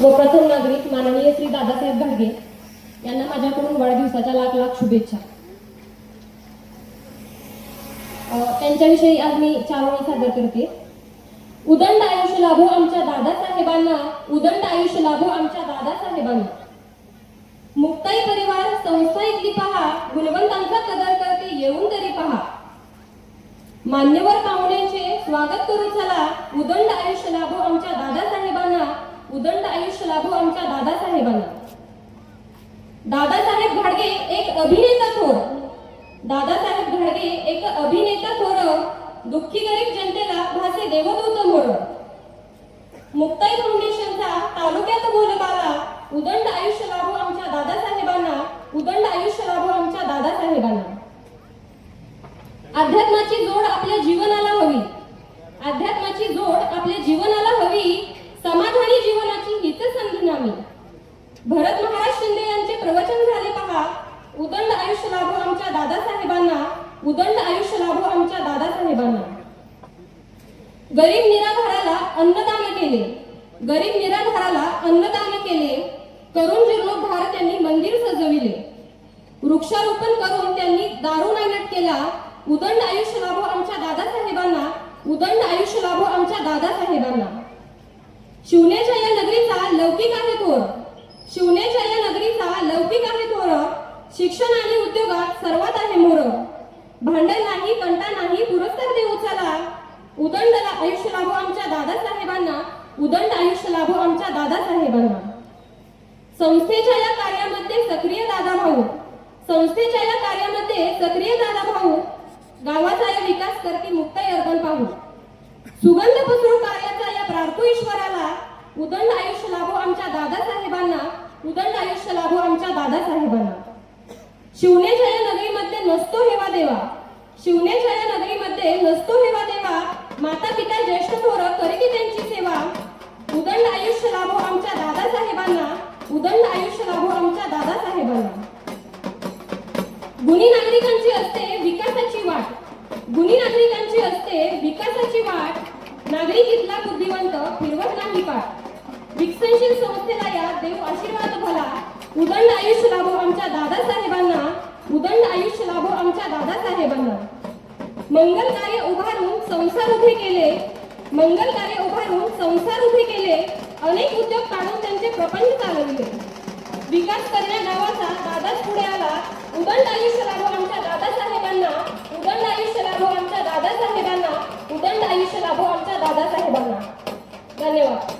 व प्रथम नागरिक माननीय श्री दादासाहेब घाडगे यांना माझ्याकडून वाढदिवसाच्या लाख लाख शुभेच्छा। त्यांच्याविषयी आज मी 4 ओळी सादर करते। उदंड आयुष्य लाभो आमच्या दादासाहेबांना, उदंड आयुष्य लाभो आमच्या दादासाहेबांना। मुक्ताई परिवार संस्था इथली पहा, गुणवंतांचा कदर करते येऊन तरी पहा। मान्यवर पाहुण्यांचे स्वागत करू चला, उदंड आयुष्य लाभो आमच्या दादासाहेबांना, उदंड आयुष्य लाभो आमच्या दादासाहेबांना। दादासाहेब घाडगे एक अभिनेता थोर, दादासाहेब घाडगे एक अभिनेता थोर, दुःखी गरीब जनतेला भासे देवदूत मोर। मुक्ताई फाउंडेशनचा तालुक्यात बोलबाला, उदंड आयुष्य लाभो आमच्या दादासाहेबांना, उदंड आयुष्य लाभो आमच्या दादासाहेबांना। अध्यात्माची जोड आपल्या जीवनाला हवी, अध्यात्माची जोड आपल्या जीवनाला हवी, समाधानी जीवनाची हीच संधी नामी। भरत महाराज शिंदे यांचे प्रवचन झाले पहा, उदंड आयुष्य लाभो आमच्या दादासाहेबांना, उदंड आयुष्य लाभो आमच्या दादासाहेबांना। गरीब निराधाराला अन्नदान केले, गरीब निराधाराला अन्नदान केले, करून जीर्णोद्धार त्यांनी मंदिर सजविले। वृक्षारोपण करून त्यांनी दारू नायनाट केला, उदंड आयुष्य लाभो आमच्या दादासाहेबांना, उदंड आयुष्य लाभो आमच्या दादासाहेबांना। शिवनेच्या या नगरीचा लौकिक आहे थोर, शिवनेच्या या नगरीचा लौकिक आहे थोर, शिक्षण आणि उद्योगात सर्वात आहे मोर। भांडण नाही, कंटा नाही, पुरस्कार देऊ चला, उदंड आयुष्य लाभो आमच्या दादासाहेबांना, उदंड आयुष्य लाभो आमच्या दादासाहेबांना। संस्थेच्या या कार्यामध्ये सक्रिय दादा भाऊ, संस्थेच्या या कार्यामध्ये सक्रिय दादा भाऊ, गावाचा या विकास करते मुक्ताई अर्बन पाहू। सुगंध पसरू कार्याचा या प्रार्थो ईश्वराला, उदंड आयुष्य लाभो आमच्या दादासाहेबांना, उदंड आयुष्य लाभो आमच्या दादासाहेबांना। शिवनेच्या या नगरीमध्ये नसतो हेवा देवा, शिवनेच्या या नगरीमध्ये नसतो हेवा देवा, माता पिता ज्येष्ठ थोर करीती त्यांची सेवा, उदंड आयुष्य लाभो आमच्या दादासाहेबांना, उदंड आयुष्य लाभो आमच्या दादासाहेबांना। गुणी नागरिकांची असते विकासाची वाट, गुणी नागरिकांची असते विकासाची वाट, नागरिक इथला बुद्धिवंत फिरवत नाही पाठ। विकसनशील संस्थेला या देव आशीर्वाद भला, उदंड आयुष्य लाभो आमच्या दादासाहेबांना, उदंड आयुष्य लाभो आमच्या दादासाहेबांना। मंगल कार्य उभारून संसार उभे केले, मंगल कार्य उभारून संसार उभे केले, अनेक उद्योग काढून त्यांचे प्रपंच चालविले। विकास करण्या गावाचा दादाच पुढे आला, उदंड आयुष्य लाभो आमच्या दादासाहेबांना, उदंड आयुष्य लाभो आमच्या दादासाहेबांना, उदंड आयुष्य लाभो आमच्या दादासाहेबांना। धन्यवाद।